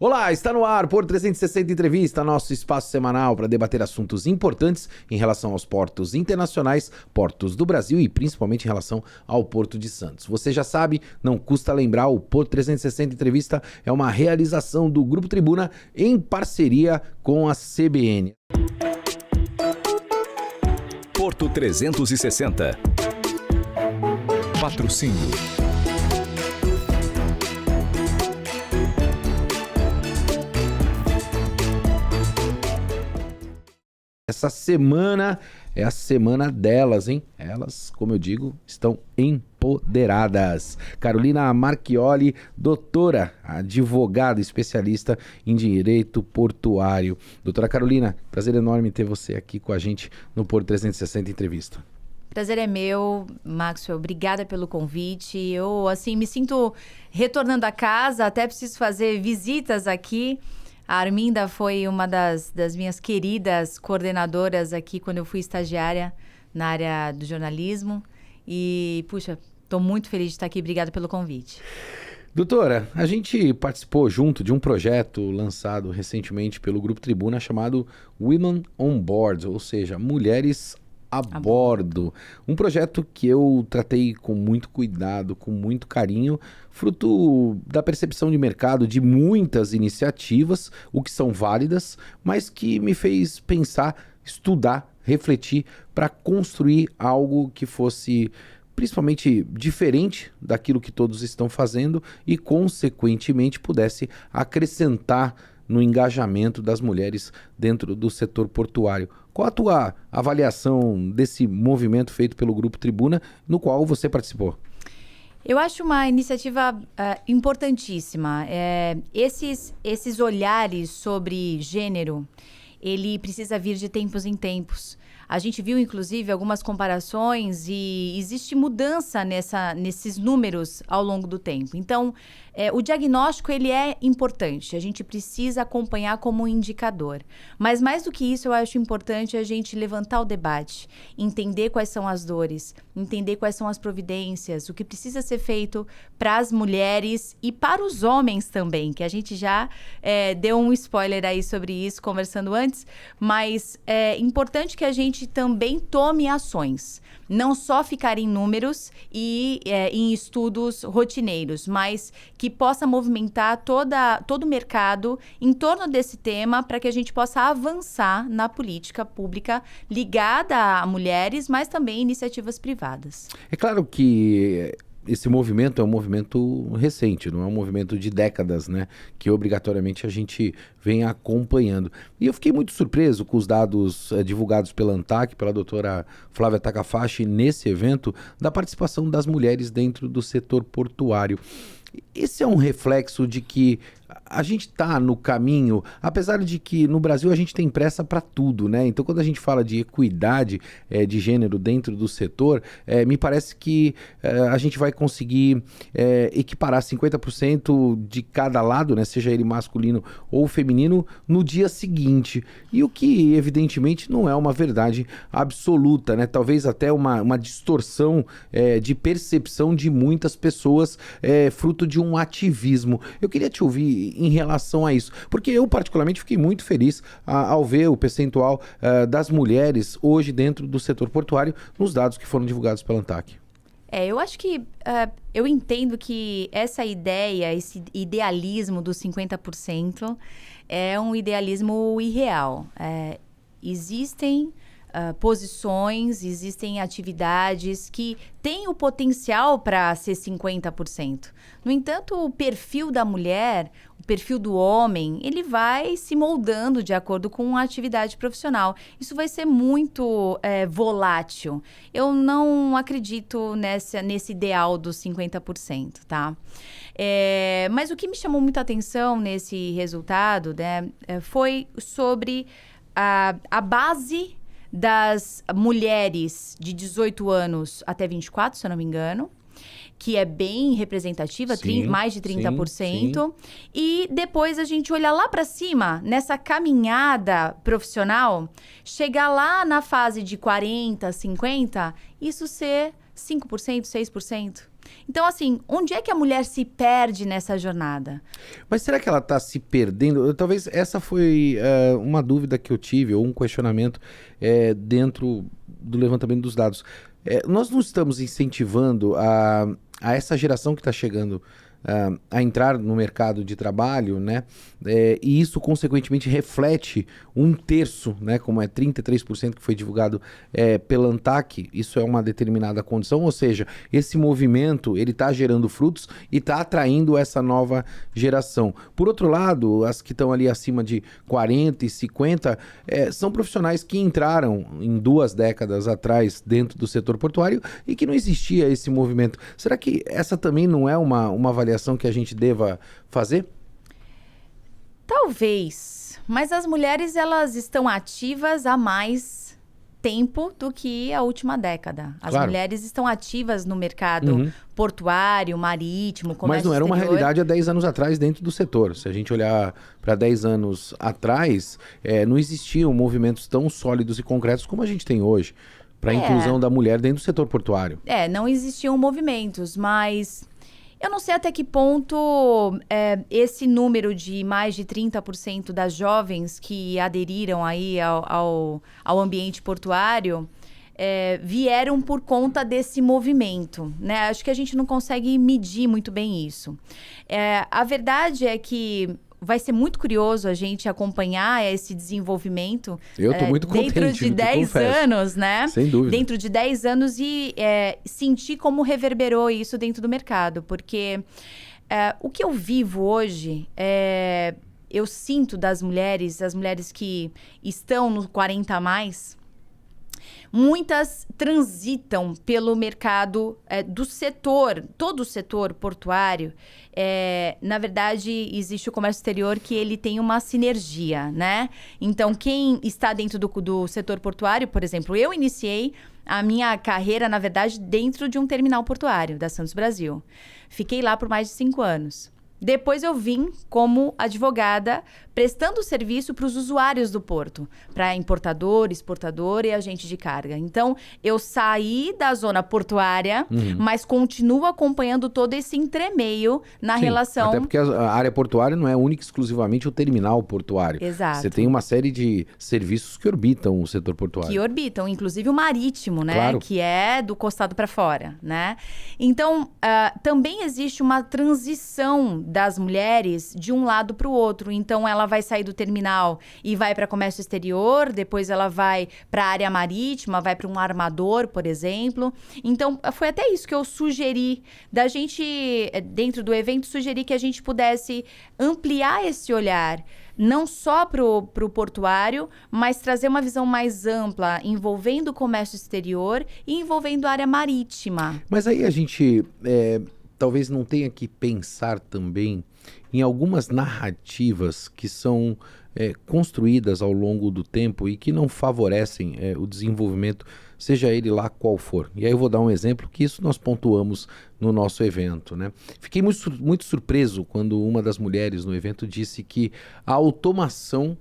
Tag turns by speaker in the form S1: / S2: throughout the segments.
S1: Olá, está no ar Porto 360 Entrevista, nosso espaço semanal para debater assuntos importantes em relação aos portos internacionais, portos do Brasil e principalmente em relação ao Porto de Santos. Você já sabe, não custa lembrar, o Porto 360 Entrevista é uma realização do Grupo Tribuna em parceria com a CBN.
S2: Porto 360. Patrocínio.
S1: Essa semana é a semana delas, hein? Elas, como eu digo, estão empoderadas. Carolina Marchioli, doutora, advogada, especialista em direito portuário. Doutora Carolina, prazer enorme ter você aqui com a gente no Porto 360 Entrevista.
S3: Prazer é meu, Maxwell. Obrigada pelo convite. Eu, me sinto retornando a casa, até preciso fazer visitas aqui. A Arminda foi uma das minhas queridas coordenadoras aqui quando eu fui estagiária na área do jornalismo. E, puxa, estou muito feliz de estar aqui. Obrigada pelo convite.
S1: Doutora, a gente participou junto de um projeto lançado recentemente pelo Grupo Tribuna chamado Women on Board, ou seja, Mulheres a bordo. Um projeto que eu tratei com muito cuidado, com muito carinho, fruto da percepção de mercado de muitas iniciativas, o que são válidas, mas que me fez pensar, estudar, refletir para construir algo que fosse principalmente diferente daquilo que todos estão fazendo e, consequentemente, pudesse acrescentar no engajamento das mulheres dentro do setor portuário. Qual a tua avaliação desse movimento feito pelo Grupo Tribuna, no qual você participou?
S3: Eu acho uma iniciativa importantíssima. Esses olhares sobre gênero, ele precisa vir de tempos em tempos. A gente viu, inclusive, algumas comparações e existe mudança nesses números ao longo do tempo. Então, o diagnóstico ele é importante, a gente precisa acompanhar como um indicador. Mas mais do que isso, eu acho importante a gente levantar o debate, entender quais são as dores, entender quais são as providências, o que precisa ser feito para as mulheres e para os homens também, que a gente já deu um spoiler aí sobre isso, conversando antes, mas é importante que a gente também tome ações. Não só ficar em números e em estudos rotineiros, mas que possa movimentar todo o mercado em torno desse tema para que a gente possa avançar na política pública ligada a mulheres, mas também iniciativas privadas.
S1: É claro que esse movimento é um movimento recente, não é um movimento de décadas, né? Que obrigatoriamente a gente vem acompanhando. E eu fiquei muito surpreso com os dados divulgados pela ANTAC, pela doutora Flávia Takahashi, nesse evento, da participação das mulheres dentro do setor portuário. Esse é um reflexo de que a gente está no caminho, apesar de que no Brasil a gente tem pressa para tudo, né? Então, quando a gente fala de equidade de gênero dentro do setor, me parece que a gente vai conseguir equiparar 50% de cada lado, né? Seja ele masculino ou feminino, no dia seguinte. E o que, evidentemente, não é uma verdade absoluta, né? Talvez até uma distorção de percepção de muitas pessoas, fruto de um ativismo. Eu queria te ouvir em relação a isso, porque eu particularmente fiquei muito feliz ao ver o percentual das mulheres hoje dentro do setor portuário nos dados que foram divulgados pela ANTAC.
S3: Eu acho que eu entendo que essa ideia, esse idealismo dos 50% é um idealismo irreal. Existem posições, existem atividades que têm o potencial para ser 50%. No entanto, o perfil da mulher, o perfil do homem, ele vai se moldando de acordo com a atividade profissional. Isso vai ser muito volátil. Eu não acredito nesse ideal dos 50%, tá? Mas o que me chamou muita atenção nesse resultado, né, foi sobre a base das mulheres de 18 anos até 24, se eu não me engano, que é bem representativa,
S1: Sim,
S3: mais de 30%.
S1: sim.
S3: E depois a gente olhar lá para cima, nessa caminhada profissional, chegar lá na fase de 40, 50, isso ser 5%, 6%. Então, assim, onde é que a mulher se perde nessa jornada?
S1: Mas será que ela está se perdendo? Talvez essa foi uma dúvida que eu tive, ou um questionamento dentro do levantamento dos dados. Nós não estamos incentivando a essa geração que está chegando a entrar no mercado de trabalho, né? E isso, consequentemente, reflete 1/3, né? Como é 33% que foi divulgado pela ANTAC, isso é uma determinada condição, ou seja, esse movimento, ele está gerando frutos e está atraindo essa nova geração. Por outro lado, as que estão ali acima de 40 e 50, são profissionais que entraram em 2 décadas atrás dentro do setor portuário e que não existia esse movimento. Será que essa também não é uma avaliação que a gente deva fazer?
S3: Talvez, mas as mulheres elas estão ativas há mais tempo do que a última década. As
S1: Claro.
S3: mulheres estão ativas no mercado portuário, marítimo, comércio
S1: Mas não era uma
S3: exterior.
S1: realidade há 10 anos atrás dentro do setor. Se a gente olhar para 10 anos atrás, não existiam movimentos tão sólidos e concretos como a gente tem hoje para a inclusão da mulher dentro do setor portuário.
S3: Não existiam movimentos, mas eu não sei até que ponto esse número de mais de 30% das jovens que aderiram aí ao ambiente portuário vieram por conta desse movimento, né? Acho que a gente não consegue medir muito bem isso. A verdade é que vai ser muito curioso a gente acompanhar esse desenvolvimento.
S1: Eu estou muito contente,
S3: dentro de 10 anos, né?
S1: Sem dúvida.
S3: Dentro de 10 anos e sentir como reverberou isso dentro do mercado. Porque o que eu vivo hoje, eu sinto das mulheres, as mulheres que estão no 40 a mais, muitas transitam pelo mercado do setor, todo o setor portuário. Na verdade, existe o comércio exterior que ele tem uma sinergia, né? Então, quem está dentro do setor portuário, por exemplo, eu iniciei a minha carreira, na verdade, dentro de um terminal portuário da Santos Brasil. Fiquei lá por mais de 5 anos. Depois eu vim como advogada, prestando serviço para os usuários do porto, para importador, exportador e agente de carga. Então, eu saí da zona portuária, mas continuo acompanhando todo esse entremeio na relação.
S1: Até porque a área portuária não é única e exclusivamente o terminal portuário.
S3: Exato.
S1: Você tem uma série de serviços que orbitam o setor portuário.
S3: Que orbitam, inclusive o marítimo, né?
S1: Claro.
S3: Que é do costado para fora, né? Então, também existe uma transição das mulheres de um lado para o outro. Então, ela vai sair do terminal e vai para comércio exterior, depois ela vai para a área marítima, vai para um armador, por exemplo. Então, foi até isso que eu sugeri da gente, dentro do evento, sugeri que a gente pudesse ampliar esse olhar, não só para o portuário, mas trazer uma visão mais ampla, envolvendo o comércio exterior e envolvendo a área marítima.
S1: Mas aí a gente talvez não tenha que pensar também em algumas narrativas que são construídas ao longo do tempo e que não favorecem o desenvolvimento, seja ele lá qual for. E aí eu vou dar um exemplo que isso nós pontuamos no nosso evento, né? Fiquei muito surpreso quando uma das mulheres no evento disse que a automação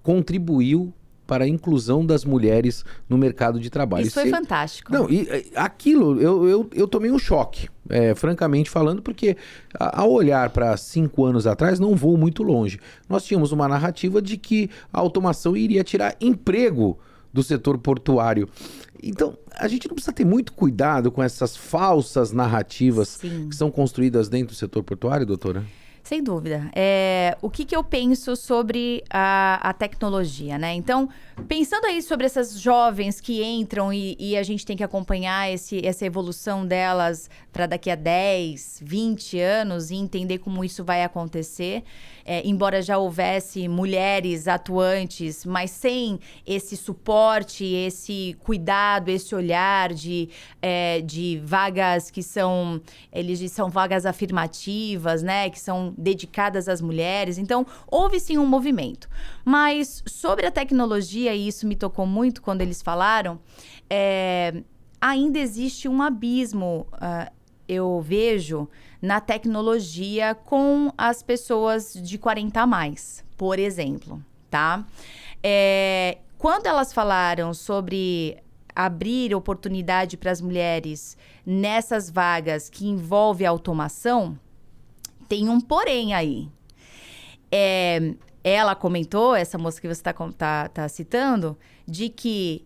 S1: contribuiu para a inclusão das mulheres no mercado de trabalho.
S3: Isso foi fantástico.
S1: Não, aquilo eu tomei um choque, francamente falando, porque ao olhar para 5 anos atrás, não vou muito longe. Nós tínhamos uma narrativa de que a automação iria tirar emprego do setor portuário. Então, a gente não precisa ter muito cuidado com essas falsas narrativas que são construídas dentro do setor portuário, doutora?
S3: Sem dúvida. O que eu penso sobre a tecnologia, né? Então, pensando aí sobre essas jovens que entram e a gente tem que acompanhar essa evolução delas para daqui a 10, 20 anos e entender como isso vai acontecer, embora já houvesse mulheres atuantes, mas sem esse suporte, esse cuidado, esse olhar de vagas que são vagas afirmativas, né? Que são dedicadas às mulheres. Então, houve sim um movimento. Mas sobre a tecnologia, e isso me tocou muito quando eles falaram, ainda existe um abismo, eu vejo, na tecnologia com as pessoas de 40 a mais, por exemplo, tá? Quando elas falaram sobre abrir oportunidade para as mulheres nessas vagas que envolve automação, tem um porém aí. Ela comentou, essa moça que você tá citando, de que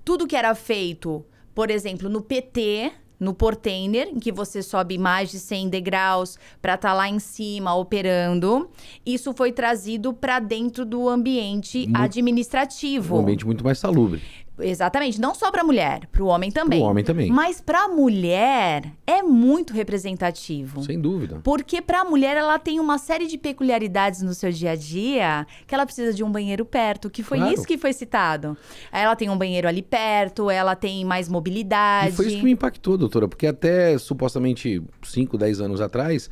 S3: tudo que era feito, por exemplo, no PT, no Portainer, em que você sobe mais de 100 degraus para estar lá em cima operando, isso foi trazido para dentro do ambiente administrativo.
S1: Um ambiente muito mais salubre.
S3: Exatamente, não só para mulher, para o homem também.
S1: Para o homem também.
S3: Mas para a mulher é muito representativo.
S1: Sem dúvida.
S3: Porque para a mulher ela tem uma série de peculiaridades no seu dia a dia, que ela precisa de um banheiro perto, que foi isso que foi citado. Ela tem um banheiro ali perto, ela tem mais mobilidade.
S1: E foi isso que me impactou, doutora, porque até supostamente 5, 10 anos atrás,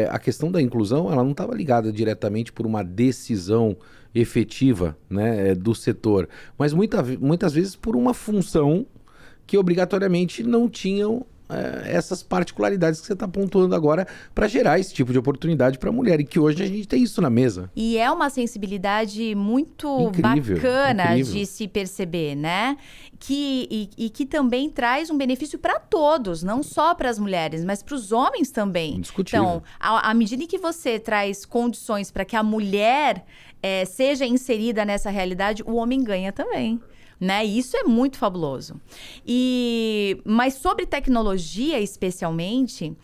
S1: a questão da inclusão ela não estava ligada diretamente por uma decisão efetiva, né, do setor, mas muitas vezes por uma função que obrigatoriamente não tinham essas particularidades que você está pontuando agora para gerar esse tipo de oportunidade para a mulher, e que hoje a gente tem isso na mesa.
S3: E é uma sensibilidade muito bacana de se perceber, né? Que também traz um benefício para todos, não só para as mulheres, mas para os homens também.
S1: Indiscutível.
S3: Então, à medida que você traz condições para que a mulher seja inserida nessa realidade, o homem ganha também. Né? E isso é muito fabuloso. Mas sobre tecnologia, especialmente,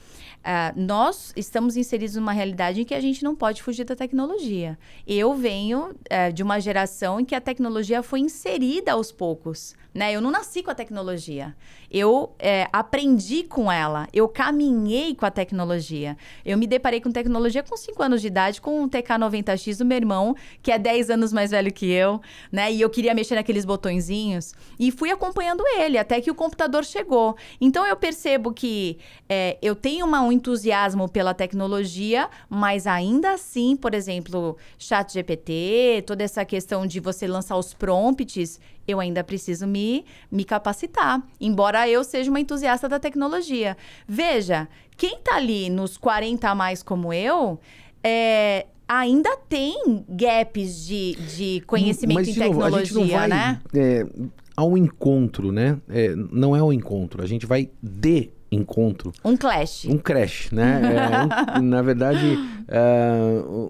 S3: nós estamos inseridos numa realidade em que a gente não pode fugir da tecnologia. Eu venho de uma geração em que a tecnologia foi inserida aos poucos. Né? Eu não nasci com a tecnologia. Eu aprendi com ela. Eu caminhei com a tecnologia. Eu me deparei com tecnologia com 5 anos de idade, com um TK90X do meu irmão, que é 10 anos mais velho que eu. Né? E eu queria mexer naqueles botõezinhos. E fui acompanhando ele, até que o computador chegou. Então, eu percebo que eu tenho um entusiasmo pela tecnologia, mas ainda assim, por exemplo, ChatGPT, toda essa questão de você lançar os prompts, eu ainda preciso me capacitar, embora eu seja uma entusiasta da tecnologia. Veja, quem tá ali nos 40 a mais como eu, ainda tem gaps de conhecimento em tecnologia,
S1: a gente não vai,
S3: né?
S1: Ao encontro, né? Não é ao encontro, a gente vai de encontro.
S3: Um clash.
S1: Um crash, né? Na verdade,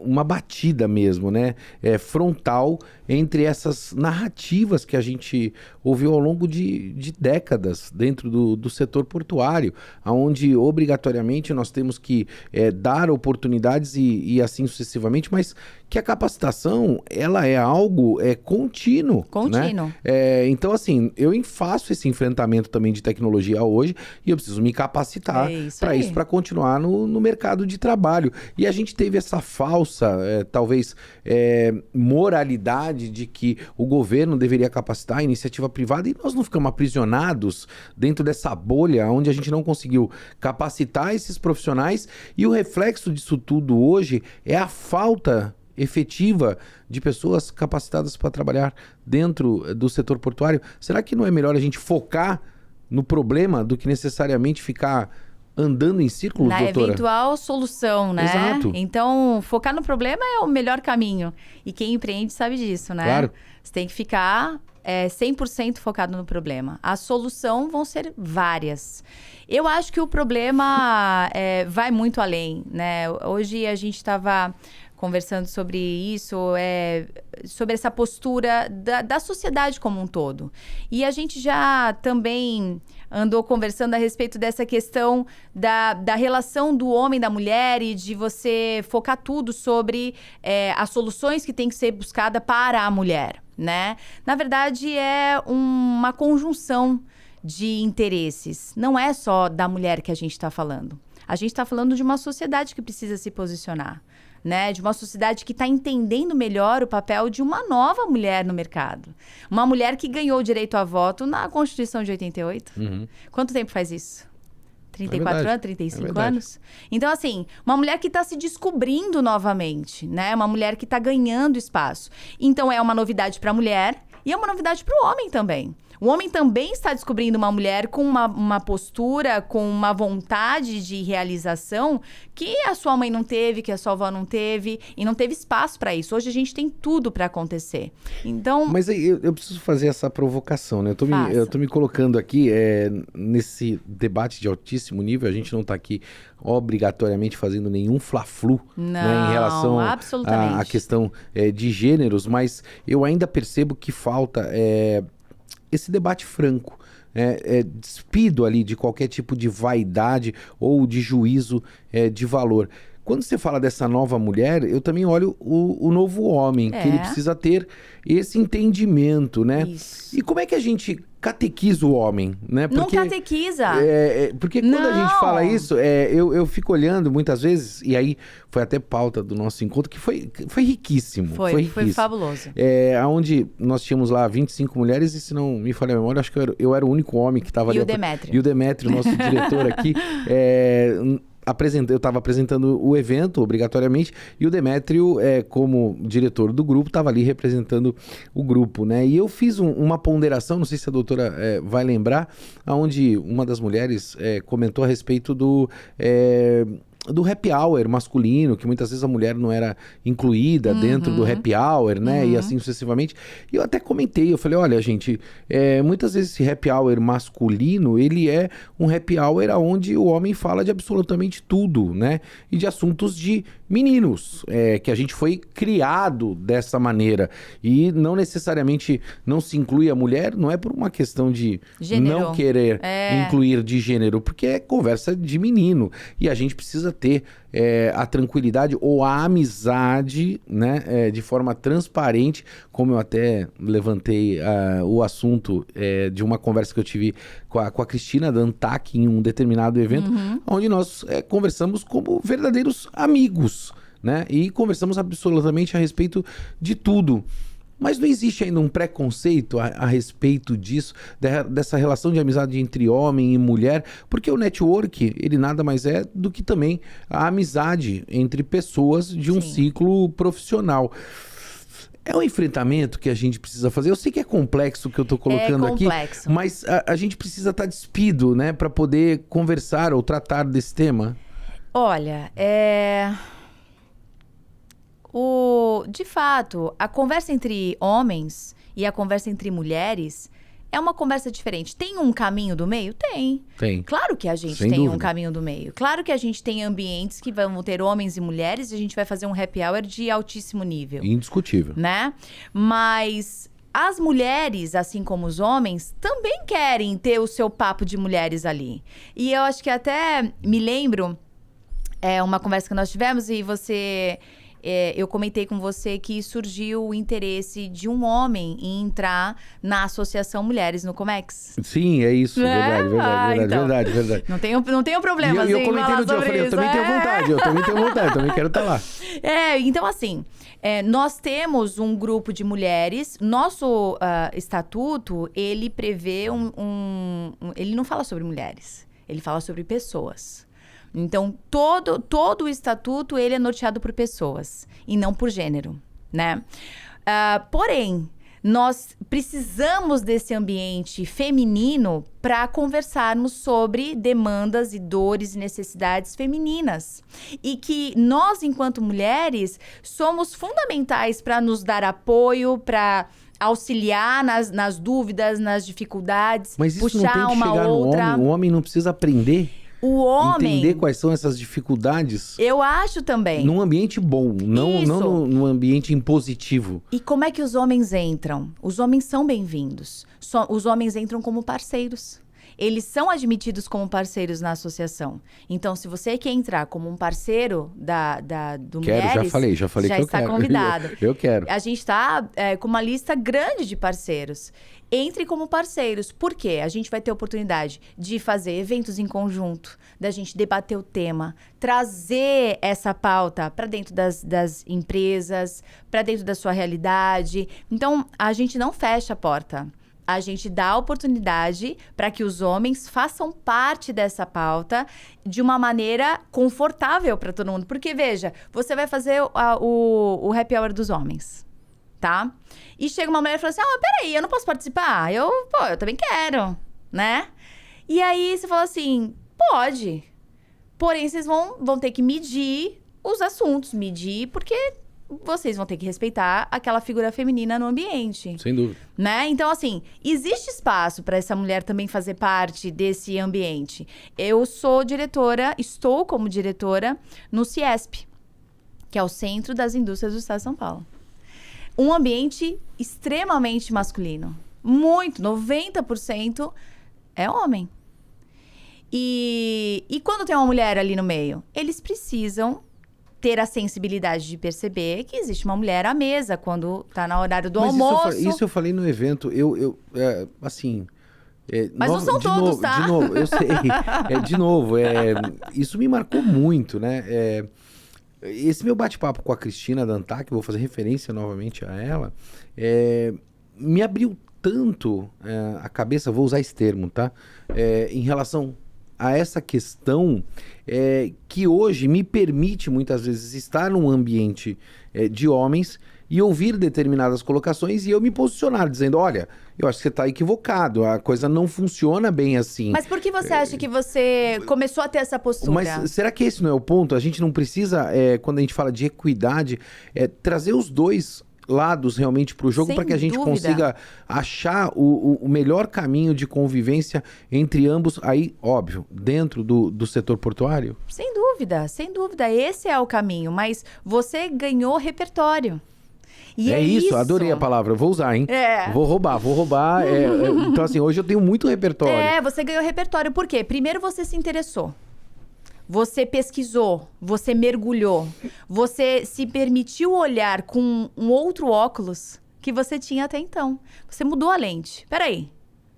S1: uma batida mesmo, né? Frontal entre essas narrativas que a gente ouviu ao longo de décadas dentro do setor portuário, onde obrigatoriamente nós temos que dar oportunidades e assim sucessivamente, mas que a capacitação, ela é algo contínuo.
S3: Contínuo.
S1: Né? Então, assim, eu faço esse enfrentamento também de tecnologia hoje e eu preciso me capacitar para isso, para continuar no mercado de trabalho. E a gente teve essa falsa, talvez, moralidade de que o governo deveria capacitar a iniciativa privada, e nós não ficamos aprisionados dentro dessa bolha onde a gente não conseguiu capacitar esses profissionais, e o reflexo disso tudo hoje é a falta efetiva de pessoas capacitadas para trabalhar dentro do setor portuário. Será que não é melhor a gente focar no problema do que necessariamente ficar andando em círculos, doutora?
S3: Na eventual solução, né?
S1: Exato.
S3: Então, focar no problema é o melhor caminho. E quem empreende sabe disso, né?
S1: Claro.
S3: Você tem que ficar 100% focado no problema. A solução vão ser várias. Eu acho que o problema vai muito além, né? Hoje a gente estava conversando sobre isso, sobre essa postura da sociedade como um todo. E a gente já também andou conversando a respeito dessa questão da relação do homem e da mulher, e de você focar tudo sobre as soluções que tem que ser buscada para a mulher, né? Na verdade, é uma conjunção de interesses. Não é só da mulher que a gente está falando. A gente está falando de uma sociedade que precisa se posicionar, né? De uma sociedade que está entendendo melhor o papel de uma nova mulher no mercado. Uma mulher que ganhou o direito a voto na Constituição de 88.
S1: Uhum.
S3: Quanto tempo faz isso? 34 anos, 35
S1: É
S3: anos? Então, assim, uma mulher que está se descobrindo novamente, né? Uma mulher que está ganhando espaço. Então, é uma novidade para a mulher e é uma novidade para o homem também. O homem também está descobrindo uma mulher com uma postura, com uma vontade de realização que a sua mãe não teve, que a sua avó não teve, e não teve espaço para isso. Hoje a gente tem tudo para acontecer. Então...
S1: Mas aí eu preciso fazer essa provocação, né?
S3: Faça.
S1: Eu tô me colocando aqui nesse debate de altíssimo nível. A gente não tá aqui obrigatoriamente fazendo nenhum fla-flu, né, em relação à questão de gêneros, mas eu ainda percebo que falta esse debate franco, despido ali de qualquer tipo de vaidade ou de juízo de valor. Quando você fala dessa nova mulher, eu também olho o novo homem, que ele precisa ter esse entendimento, né?
S3: Isso.
S1: E como é que a gente catequiza o homem, né?
S3: Porque, não catequiza.
S1: Porque quando a gente fala isso, eu fico olhando muitas vezes, e aí foi até pauta do nosso encontro, que foi riquíssimo. Foi
S3: fabuloso.
S1: Onde nós tínhamos lá 25 mulheres, e se não me falha a memória, acho que eu era o único homem que estava ali.
S3: E
S1: o Demétrio, nosso diretor aqui, eu estava apresentando o evento, obrigatoriamente, e o Demétrio, como diretor do grupo, estava ali representando o grupo, né? E eu fiz uma ponderação, não sei se a doutora vai lembrar, onde uma das mulheres comentou a respeito do happy hour masculino, que muitas vezes a mulher não era incluída dentro do happy hour, né? E assim sucessivamente. E eu até comentei, eu falei, olha, gente, muitas vezes esse happy hour masculino, ele é um happy hour onde o homem fala de absolutamente tudo, né? E de assuntos de meninos, que a gente foi criado dessa maneira. E não necessariamente não se inclui a mulher, não é por uma questão de
S3: gênero.
S1: Não querer incluir de gênero, porque é conversa de menino. E a gente precisa ter a tranquilidade ou a amizade, né, de forma transparente, como eu até levantei o assunto de uma conversa que eu tive com a Cristina Dantac em um determinado evento, onde nós conversamos como verdadeiros amigos, né, e conversamos absolutamente a respeito de tudo. Mas não existe ainda um preconceito a respeito disso, dessa relação de amizade entre homem e mulher, porque o network, ele nada mais é do que também a amizade entre pessoas de um ciclo profissional. É um enfrentamento que a gente precisa fazer. Eu sei que é complexo o que eu estou colocando aqui, mas a gente precisa estar despido, né, para poder conversar ou tratar desse tema.
S3: Olha, de fato, a conversa entre homens e a conversa entre mulheres é uma conversa diferente. Tem um caminho do meio? Tem. Claro que a gente tem um caminho do meio. Claro que a gente tem ambientes que vão ter homens e mulheres e a gente vai fazer um happy hour de altíssimo nível.
S1: Indiscutível.
S3: Né? Mas as mulheres, assim como os homens, também querem ter o seu papo de mulheres ali. E eu acho que até me lembro, uma conversa que nós tivemos e eu comentei com você que surgiu o interesse de um homem em entrar na Associação Mulheres no Comex.
S1: Sim, é isso. Verdade.
S3: Não tenho problema.
S1: E eu comentei no dia, eu falei, eu também tenho vontade, eu também quero estar lá.
S3: Então assim, nós temos um grupo de mulheres, nosso estatuto, ele prevê ele não fala sobre mulheres, ele fala sobre pessoas. Então, todo o estatuto, ele é norteado por pessoas e não por gênero, né? Porém, nós precisamos desse ambiente feminino para conversarmos sobre demandas e dores e necessidades femininas. E que nós, enquanto mulheres, somos fundamentais para nos dar apoio, para auxiliar nas dúvidas, nas dificuldades,
S1: mas isso
S3: puxar
S1: não tem que
S3: uma
S1: chegar
S3: outra.
S1: No homem. O homem não precisa aprender.
S3: O homem...
S1: Entender quais são essas dificuldades.
S3: Eu acho também.
S1: Num ambiente bom, não num ambiente impositivo.
S3: E como é que os homens entram? Os homens são bem-vindos. Os homens entram como parceiros. Eles são admitidos como parceiros na associação. Então, se você quer entrar como um parceiro do Mulheres...
S1: Já falei que eu
S3: está
S1: quero.
S3: Convidado.
S1: Eu quero.
S3: A gente está com uma lista grande de parceiros. Entre como parceiros. Por quê? A gente vai ter oportunidade de fazer eventos em conjunto, da gente debater o tema, trazer essa pauta para dentro das empresas, para dentro da sua realidade. Então, a gente não fecha a porta. A gente dá a oportunidade para que os homens façam parte dessa pauta de uma maneira confortável para todo mundo. Porque, veja, você vai fazer o happy hour dos homens, tá? E chega uma mulher e fala assim, mas peraí, eu não posso participar? Eu também quero, né? E aí você fala assim, pode. Porém, vocês vão ter que medir os assuntos. Medir porque vocês vão ter que respeitar aquela figura feminina no ambiente.
S1: Sem dúvida.
S3: Né? Então, assim, existe espaço para essa mulher também fazer parte desse ambiente. Eu estou como diretora no CIESP, que é o Centro das Indústrias do Estado de São Paulo. Um ambiente extremamente masculino. Muito, 90% é homem. E quando tem uma mulher ali no meio? Eles precisam ter a sensibilidade de perceber que existe uma mulher à mesa quando tá no horário do almoço.
S1: Isso eu falei no evento. Assim...
S3: Mas não são todos, tá?
S1: De novo, eu sei. Isso me marcou muito, né? Esse meu bate-papo com a Cristina Dantac, vou fazer referência novamente a ela, me abriu tanto a cabeça, vou usar esse termo, tá? Em relação a essa questão que hoje me permite muitas vezes estar num ambiente de homens e ouvir determinadas colocações e eu me posicionar dizendo, olha, eu acho que você está equivocado, a coisa não funciona bem assim.
S3: Mas por que você acha que você começou a ter essa postura?
S1: Mas será que esse não é o ponto? A gente não precisa, quando a gente fala de equidade, trazer os dois lados realmente para o jogo para que a gente consiga achar o melhor caminho de convivência entre ambos, aí, óbvio, dentro do setor portuário?
S3: Sem dúvida, sem dúvida. Esse é o caminho, mas você ganhou repertório. E
S1: isso, adorei a palavra, vou usar, hein? Vou roubar. Então, assim, hoje eu tenho muito repertório.
S3: Você ganhou repertório, por quê? Primeiro você se interessou. Você pesquisou, você mergulhou, você se permitiu olhar com um outro óculos que você tinha até então. Você mudou a lente. Peraí,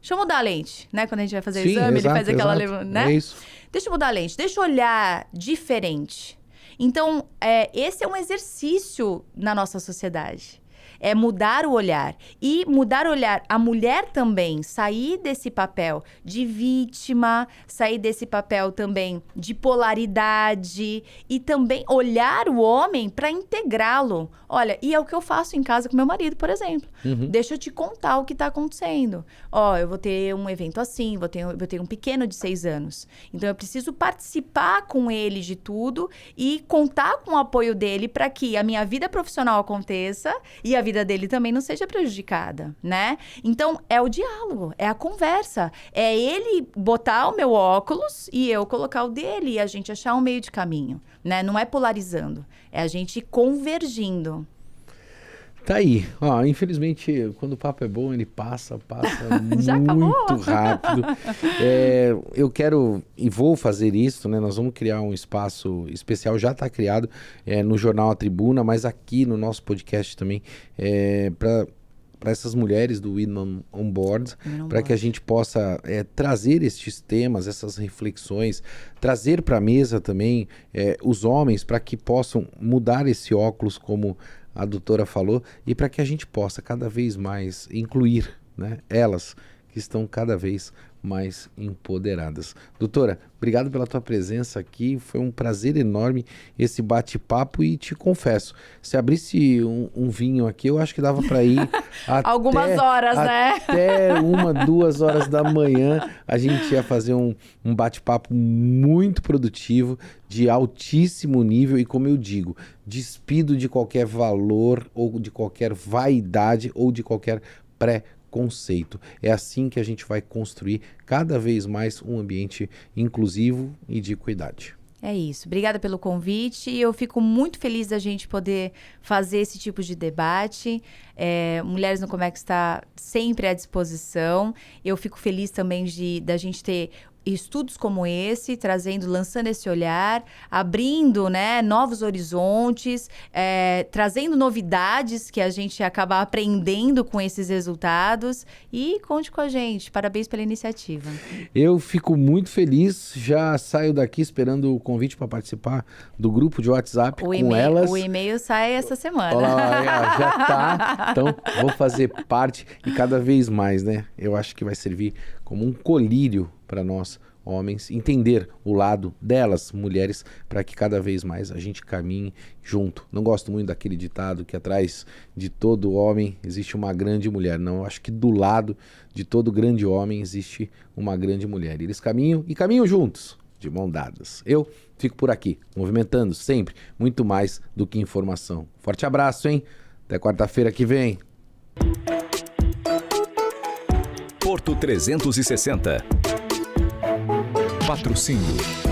S3: deixa eu mudar a lente, né? Quando a gente vai fazer o exame, ele faz aquela... né?
S1: É isso.
S3: Deixa eu mudar a lente, deixa eu olhar diferente. Então, esse é um exercício na nossa sociedade. É mudar o olhar. E mudar o olhar, a mulher também, sair desse papel de vítima, sair desse papel também de polaridade e também olhar o homem para integrá-lo. Olha, e é o que eu faço em casa com meu marido, por exemplo. Deixa eu te contar o que está acontecendo. Eu vou ter um evento assim, vou ter um pequeno de 6 anos. Então, eu preciso participar com ele de tudo e contar com o apoio dele para que a minha vida profissional aconteça e a vida dele também não seja prejudicada, né? Então, é o diálogo, é a conversa. É ele botar o meu óculos e eu colocar o dele e a gente achar um meio de caminho, né? Não é polarizando, é a gente convergindo.
S1: Tá aí. Infelizmente, quando o papo é bom, ele passa
S3: Já
S1: muito
S3: acabou?
S1: rápido. Eu quero e vou fazer isso, né? Nós vamos criar um espaço especial, já está criado no jornal A Tribuna, mas aqui no nosso podcast também, para essas mulheres do Women on Board, para que a gente possa trazer estes temas, essas reflexões, trazer para a mesa também os homens, para que possam mudar esse óculos, como a doutora falou, e para que a gente possa cada vez mais incluir, né, elas que estão cada vez mais empoderadas. Doutora, obrigado pela tua presença aqui, foi um prazer enorme esse bate-papo e te confesso, se abrisse um vinho aqui, eu acho que dava para ir
S3: algumas horas, né?
S1: Até 1, 2 horas da manhã, a gente ia fazer um bate-papo muito produtivo, de altíssimo nível e, como eu digo, despido de qualquer valor ou de qualquer vaidade ou de qualquer conceito. É assim que a gente vai construir cada vez mais um ambiente inclusivo e de equidade.
S3: É isso. Obrigada pelo convite. Eu fico muito feliz da gente poder fazer esse tipo de debate. Mulheres no Comex está sempre à disposição. Eu fico feliz também da gente ter estudos como esse, lançando esse olhar, abrindo, né, novos horizontes, trazendo novidades que a gente acaba aprendendo com esses resultados. E conte com a gente. Parabéns pela iniciativa. Eu fico muito feliz. Já saio daqui esperando o convite para participar do grupo de WhatsApp com elas. O e-mail sai essa semana. Olha, já tá. Então, vou fazer parte e cada vez mais, né? Eu acho que vai servir como um colírio para nós
S1: homens, entender o lado delas, mulheres, para que cada vez mais a gente caminhe junto. Não gosto muito daquele ditado que atrás de todo homem existe uma grande mulher. Não, eu acho que do lado de todo grande homem existe uma grande mulher. Eles caminham e caminham juntos, de mão dadas. Eu fico por aqui, movimentando sempre muito mais do que informação. Forte abraço, hein? Até quarta-feira que vem.
S2: Porto 360. Patrocínio